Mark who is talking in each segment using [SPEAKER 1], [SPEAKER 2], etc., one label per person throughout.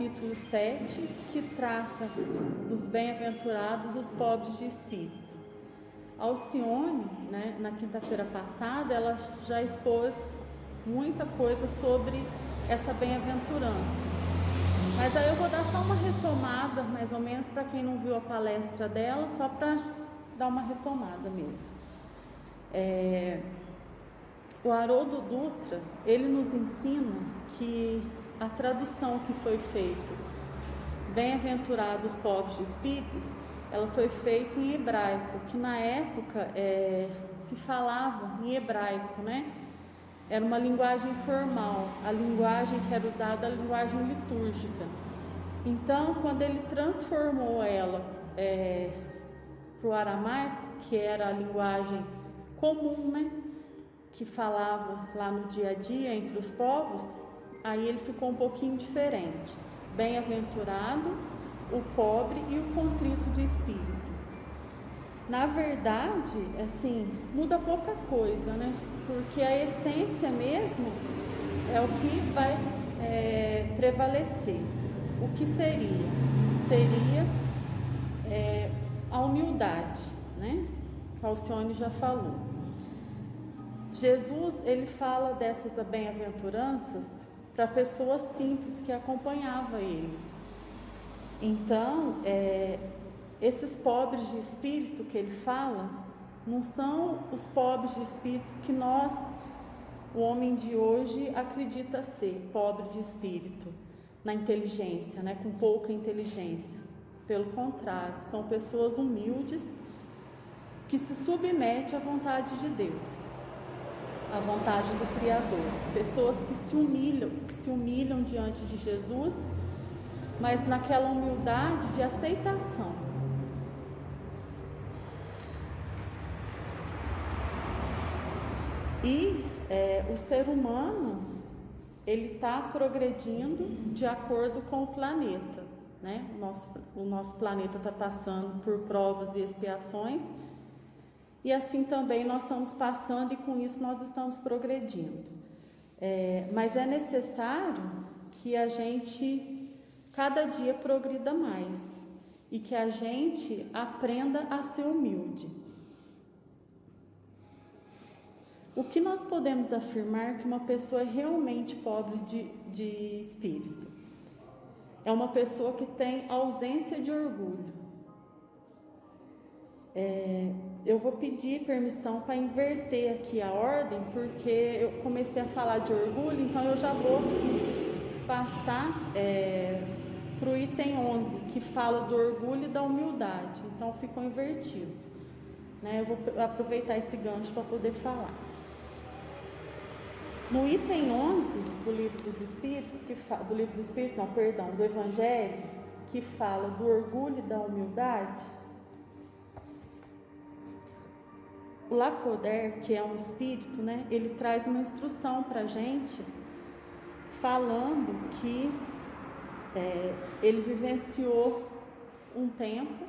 [SPEAKER 1] capítulo 7, que trata dos bem-aventurados os pobres de espírito. Alcione, né, na quinta-feira passada, ela já expôs muita coisa sobre essa bem-aventurança. Mas aí eu vou dar só uma retomada, mais ou menos, para quem não viu a palestra dela, só para dar uma retomada mesmo. O Haroldo Dutra, ele nos ensina que a tradução que foi feita, bem-aventurados pobres de espíritos, ela foi feita em hebraico, que na época se falava em hebraico, né? Era uma linguagem formal, a linguagem que era usada, a linguagem litúrgica. Então, quando ele transformou ela para o aramaico, que era a linguagem comum, né? Que falava lá no dia a dia entre os povos, aí ele ficou um pouquinho diferente. Bem-aventurado o pobre e o contrito de espírito. Na verdade, assim, muda pouca coisa, né? Porque a essência mesmo é o que vai prevalecer. O que seria? Seria a humildade, né? Que Alcione já falou. Jesus, ele fala dessas bem-aventuranças para pessoas simples que acompanhavam ele. Então, esses pobres de espírito que ele fala, não são os pobres de espírito que nós, o homem de hoje, acredita ser pobre de espírito, na inteligência, né, com pouca inteligência. Pelo contrário, são pessoas humildes que se submetem à vontade de Deus, à vontade do Criador. Pessoas que se humilham diante de Jesus, mas naquela humildade de aceitação. E o ser humano, ele está progredindo de acordo com o planeta, né? O nosso planeta está passando por provas e expiações, e assim também nós estamos passando, e com isso nós estamos progredindo. Mas é necessário que a gente cada dia progrida mais e que a gente aprenda a ser humilde. O que nós podemos afirmar que uma pessoa é realmente pobre de espírito? É uma pessoa que tem ausência de orgulho. Eu vou pedir permissão para inverter aqui a ordem, porque eu comecei a falar de orgulho, então eu já vou passar para o item 11, que fala do orgulho e da humildade. Então ficou invertido, né? Eu vou aproveitar esse gancho para poder falar. No item 11 do Livro dos Espíritos, do Evangelho, que fala do orgulho e da humildade, o Lacordaire, que é um espírito, né, ele traz uma instrução para a gente, falando que ele vivenciou um tempo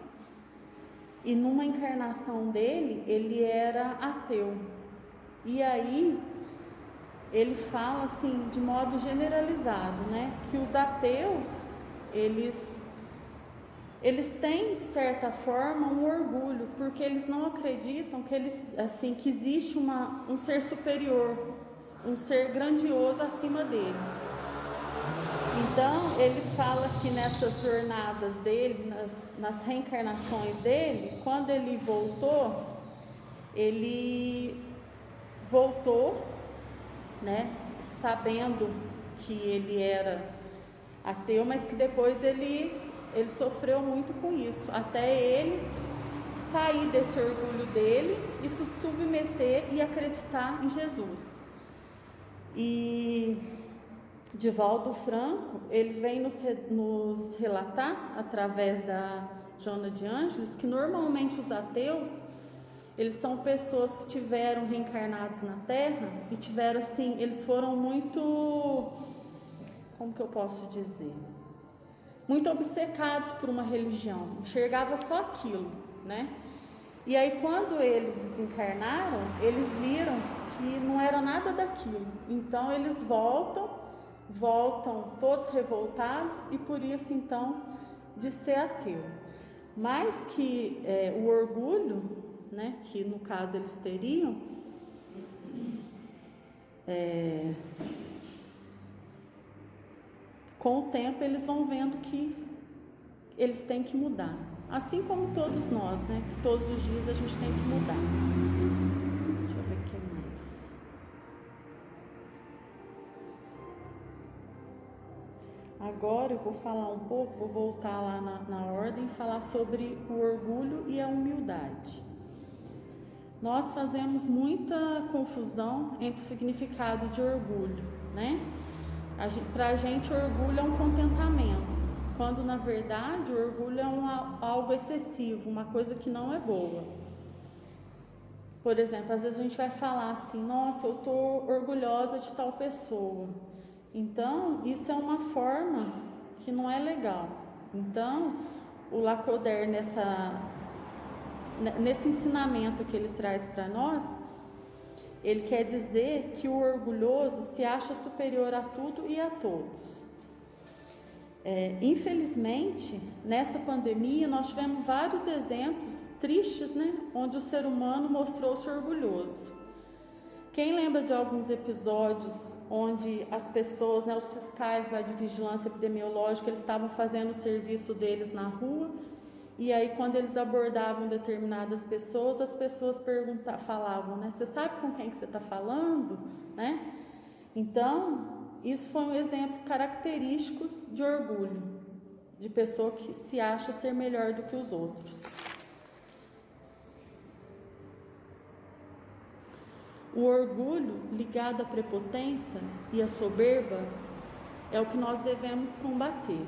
[SPEAKER 1] e numa encarnação dele, ele era ateu. E aí, ele fala assim, de modo generalizado, né, que os ateus, eles têm, de certa forma, um orgulho, porque eles não acreditam que que existe um ser superior, um ser grandioso acima deles. Então, ele fala que nessas jornadas dele, nas reencarnações dele, quando ele voltou, né, sabendo que ele era ateu, mas que depois ele sofreu muito com isso, até ele sair desse orgulho dele e se submeter e acreditar em Jesus. E Divaldo Franco, ele vem nos relatar, através da Joana de Ângeles, que normalmente os ateus, eles são pessoas que tiveram reencarnados na Terra e tiveram assim, eles foram muito, como que eu posso dizer? Muito obcecados por uma religião, enxergava só aquilo, né? E aí quando eles desencarnaram, eles viram que não era nada daquilo. Então eles voltam voltam todos revoltados e por isso então de ser ateu. Mais que o orgulho, né, que no caso eles teriam, com o tempo eles vão vendo que eles têm que mudar. Assim como todos nós, né, que todos os dias a gente tem que mudar. Deixa eu ver o que mais. Agora eu vou falar um pouco, vou voltar lá na ordem e falar sobre o orgulho e a humildade. Nós fazemos muita confusão entre o significado de orgulho, né? Para a gente, orgulho é um contentamento, quando na verdade o orgulho é algo excessivo, uma coisa que não é boa. Por exemplo, às vezes a gente vai falar assim: nossa, eu estou orgulhosa de tal pessoa. Então, isso é uma forma que não é legal. Então, o Lacordaire, nesse ensinamento que ele traz para nós, ele quer dizer que o orgulhoso se acha superior a tudo e a todos. Infelizmente, nessa pandemia, nós tivemos vários exemplos tristes, né, onde o ser humano mostrou-se orgulhoso. Quem lembra de alguns episódios onde as pessoas, né, os fiscais lá de vigilância epidemiológica, eles estavam fazendo o serviço deles na rua, e aí quando eles abordavam determinadas pessoas, as pessoas falavam, né, você sabe com quem que você está falando, né? Então, isso foi um exemplo característico de orgulho, de pessoa que se acha ser melhor do que os outros. O orgulho ligado à prepotência e à soberba é o que nós devemos combater.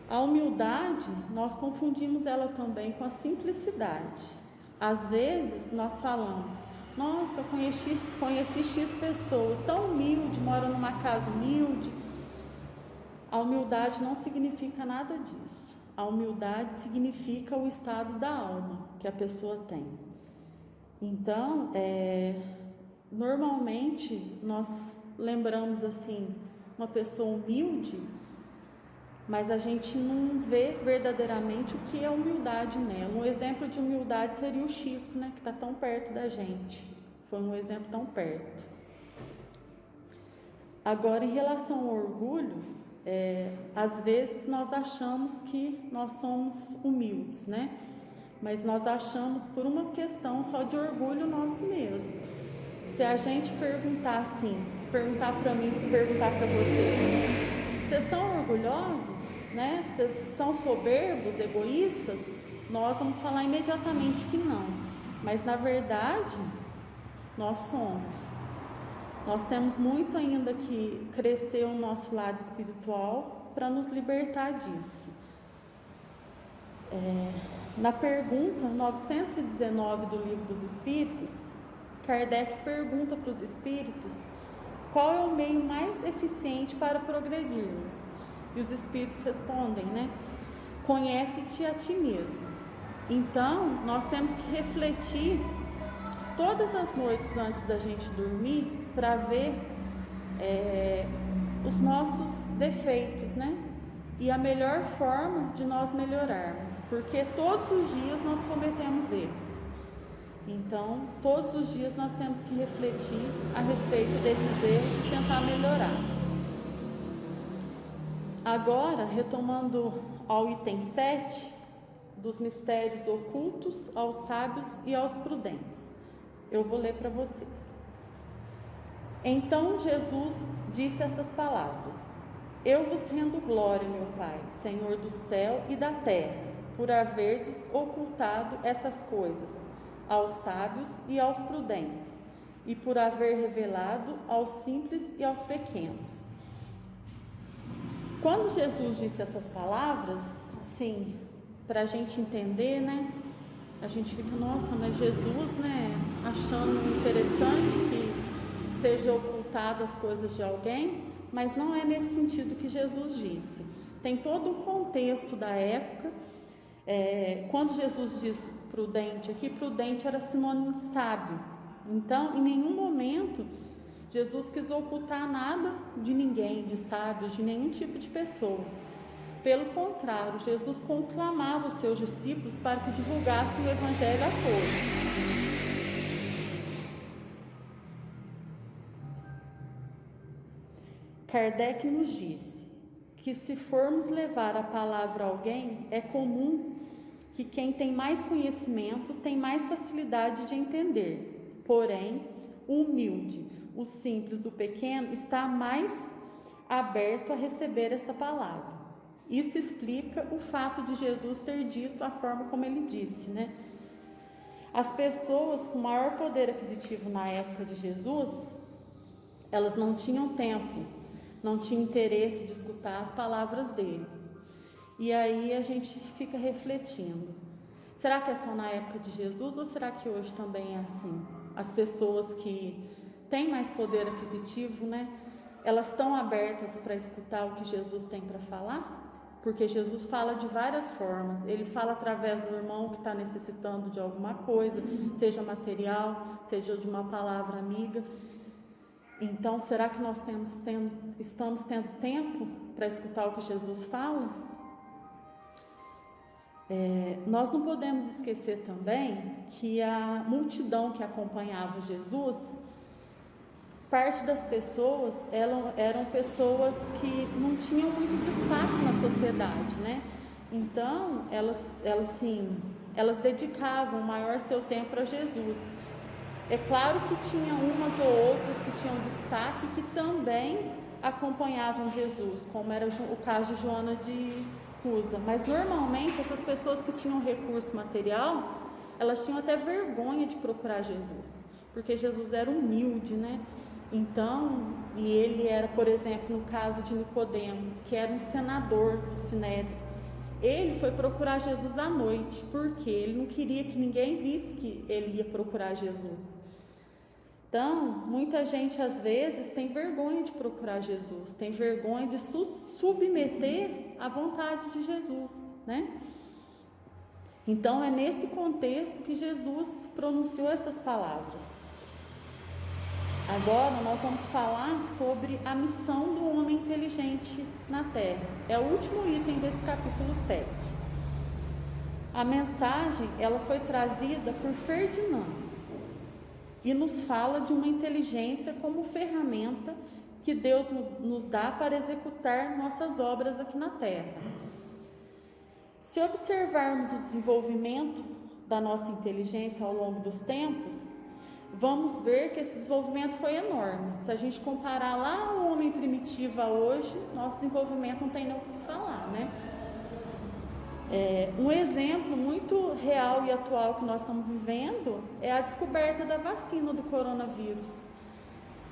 [SPEAKER 1] A humildade, nós confundimos ela também com a simplicidade. Às vezes nós falamos: nossa, eu conheci X pessoa, tão humilde, mora numa casa humilde. A humildade não significa nada disso. A humildade significa o estado da alma que a pessoa tem. Então, normalmente nós lembramos assim uma pessoa humilde, mas a gente não vê verdadeiramente o que é humildade nela. Um exemplo de humildade seria o Chico, né, que está tão perto da gente. Foi um exemplo tão perto. Agora, em relação ao orgulho, às vezes nós achamos que nós somos humildes, né? Mas nós achamos por uma questão só de orgulho nosso mesmo. Se a gente perguntar assim, se perguntar para mim, se perguntar para vocês são orgulhosos, né? Vocês são soberbos, egoístas? Nós vamos falar imediatamente que não. Mas na verdade, nós somos. Nós temos muito ainda que crescer o nosso lado espiritual para nos libertar disso. Na pergunta 919 do Livro dos Espíritos, Kardec pergunta para os espíritos qual é o meio mais eficiente para progredirmos. E os espíritos respondem, né? Conhece-te a ti mesmo. Então, nós temos que refletir todas as noites antes da gente dormir para ver os nossos defeitos, né? E a melhor forma de nós melhorarmos, porque todos os dias nós cometemos erros. Então, todos os dias nós temos que refletir a respeito desses erros e tentar melhorar. Agora, retomando ao item 7, dos mistérios ocultos aos sábios e aos prudentes. Eu vou ler para vocês. Então Jesus disse essas palavras: Eu vos rendo glória, meu Pai, Senhor do céu e da terra, por haverdes ocultado essas coisas aos sábios e aos prudentes, e por haver revelado aos simples e aos pequenos. Quando Jesus disse essas palavras, assim, para a gente entender, né? A gente fica, nossa, mas Jesus, né, achando interessante que seja ocultado as coisas de alguém, mas não é nesse sentido que Jesus disse. Tem todo o contexto da época. Quando Jesus diz prudente aqui, prudente era sinônimo de sábio. Então, em nenhum momento Jesus quis ocultar nada de ninguém, de sábios, de nenhum tipo de pessoa. Pelo contrário, Jesus conclamava os seus discípulos para que divulgassem o Evangelho a todos. Kardec nos disse que se formos levar a palavra a alguém, é comum que quem tem mais conhecimento tem mais facilidade de entender. Porém, o humilde, o simples, o pequeno está mais aberto a receber esta palavra. Isso explica o fato de Jesus ter dito a forma como ele disse, né? As pessoas com maior poder aquisitivo na época de Jesus, elas não tinham tempo, não tinham interesse de escutar as palavras dele. E aí a gente fica refletindo, será que é só na época de Jesus ou será que hoje também é assim? As pessoas que têm mais poder aquisitivo, né? Elas estão abertas para escutar o que Jesus tem para falar? Porque Jesus fala de várias formas. Ele fala através do irmão que está necessitando de alguma coisa, seja material, seja de uma palavra amiga. Então, será que nós estamos tendo tempo para escutar o que Jesus fala? Nós não podemos esquecer também que a multidão que acompanhava Jesus, parte das pessoas eram pessoas que não tinham muito destaque na sociedade, né? Então, elas dedicavam o maior seu tempo para Jesus. É claro que tinha umas ou outras que tinham destaque que também acompanhavam Jesus, como era o caso de Joana de Cusa. Mas normalmente essas pessoas que tinham recurso material, elas tinham até vergonha de procurar Jesus, porque Jesus era humilde, né? Então, e ele era, por exemplo, no caso de Nicodemos, que era um senador do Sinédrio, ele foi procurar Jesus à noite, porque ele não queria que ninguém visse que ele ia procurar Jesus. Então, muita gente às vezes tem vergonha de procurar Jesus, tem vergonha de submeter à vontade de Jesus, né? Então, é nesse contexto que Jesus pronunciou essas palavras. Agora nós vamos falar sobre a missão do homem inteligente na Terra. É o último item desse capítulo 7. A mensagem, ela foi trazida por Ferdinando e nos fala de uma inteligência como ferramenta que Deus nos dá para executar nossas obras aqui na Terra. Se observarmos o desenvolvimento da nossa inteligência ao longo dos tempos, vamos ver que esse desenvolvimento foi enorme. Se a gente comparar lá o homem primitivo a hoje, nosso desenvolvimento não tem nem o que se falar, né? Um exemplo muito real e atual que nós estamos vivendo é a descoberta da vacina do coronavírus,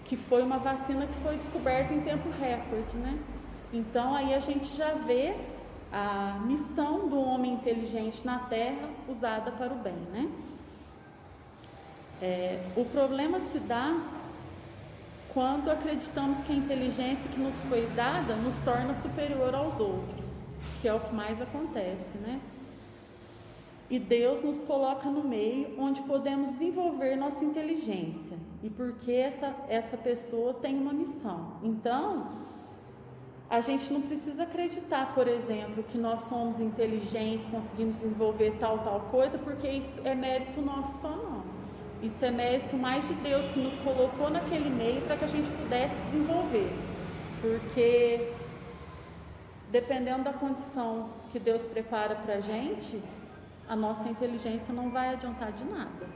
[SPEAKER 1] que foi uma vacina que foi descoberta em tempo recorde, né? Então aí a gente já vê a missão do homem inteligente na Terra usada para o bem, né? O problema se dá quando acreditamos que a inteligência que nos foi dada nos torna superior aos outros, que é o que mais acontece, né? E Deus nos coloca no meio onde podemos desenvolver nossa inteligência, e porque essa pessoa tem uma missão. Então, a gente não precisa acreditar, por exemplo, que nós somos inteligentes, conseguimos desenvolver tal coisa, porque isso é mérito nosso só, não. Isso é mérito mais de Deus, que nos colocou naquele meio para que a gente pudesse desenvolver. Porque dependendo da condição que Deus prepara para a gente, a nossa inteligência não vai adiantar de nada.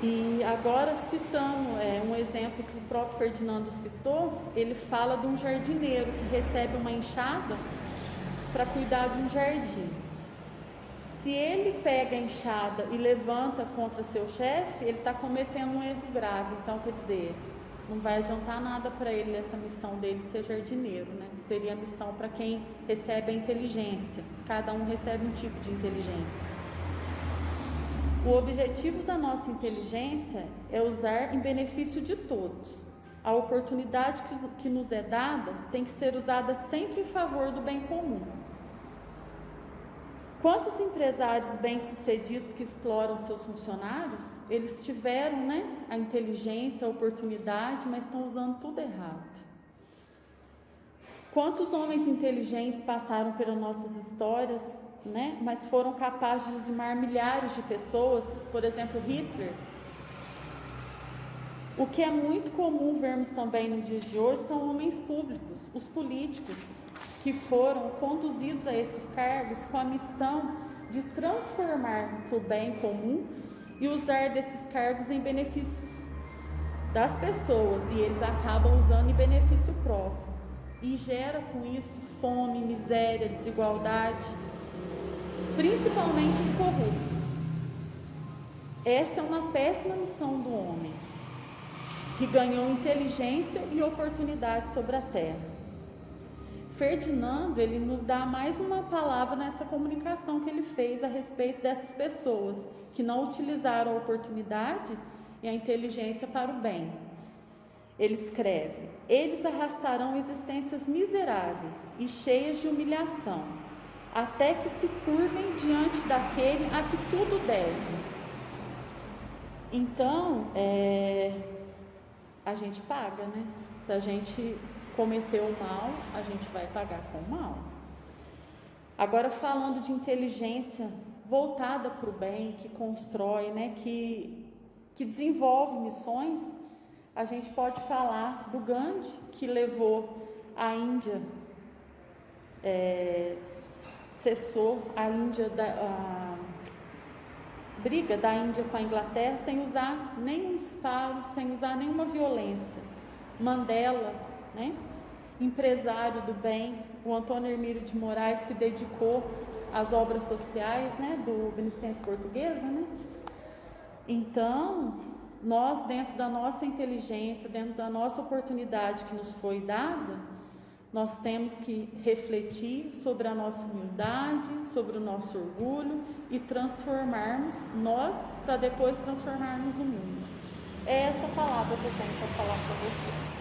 [SPEAKER 1] E agora, citando um exemplo que o próprio Ferdinando citou, ele fala de um jardineiro que recebe uma enxada para cuidar de um jardim. Se ele pega a enxada e levanta contra seu chefe, ele está cometendo um erro grave. Então, quer dizer, não vai adiantar nada para ele essa missão dele de ser jardineiro, né? Seria a missão para quem recebe a inteligência. Cada um recebe um tipo de inteligência. O objetivo da nossa inteligência é usar em benefício de todos. A oportunidade que nos é dada tem que ser usada sempre em favor do bem comum. Quantos empresários bem-sucedidos que exploram seus funcionários, eles tiveram, né, a inteligência, a oportunidade, mas estão usando tudo errado. Quantos homens inteligentes passaram pelas nossas histórias, né, mas foram capazes de dizimar milhares de pessoas, por exemplo, Hitler. O que é muito comum vermos também nos dias de hoje são homens públicos, os políticos, que foram conduzidos a esses cargos com a missão de transformar para o bem comum e usar desses cargos em benefícios das pessoas, e eles acabam usando em benefício próprio, e gera com isso fome, miséria, desigualdade, principalmente os corruptos. Essa é uma péssima missão do homem, que ganhou inteligência e oportunidade sobre a terra. Ferdinando, ele nos dá mais uma palavra nessa comunicação que ele fez a respeito dessas pessoas que não utilizaram a oportunidade e a inteligência para o bem. Ele escreve: eles arrastarão existências miseráveis e cheias de humilhação, até que se curvem diante daquele a que tudo deve. Então, a gente paga, né? Se a gente cometeu o mal, a gente vai pagar com o mal. Agora, falando de inteligência voltada para o bem, que constrói, né, que desenvolve missões, a gente pode falar do Gandhi, que levou a Índia, cessou a Índia, a briga da Índia com a Inglaterra sem usar nenhum disparo, sem usar nenhuma violência. Mandela, né? Empresário do bem, o Antônio Hermílio de Moraes, que dedicou às obras sociais, né, do Beneficência Portuguesa, né? Então, nós, dentro da nossa inteligência, dentro da nossa oportunidade que nos foi dada, nós temos que refletir sobre a nossa humildade, sobre o nosso orgulho e transformarmos nós para depois transformarmos o mundo. É essa palavra que eu tenho para falar para vocês.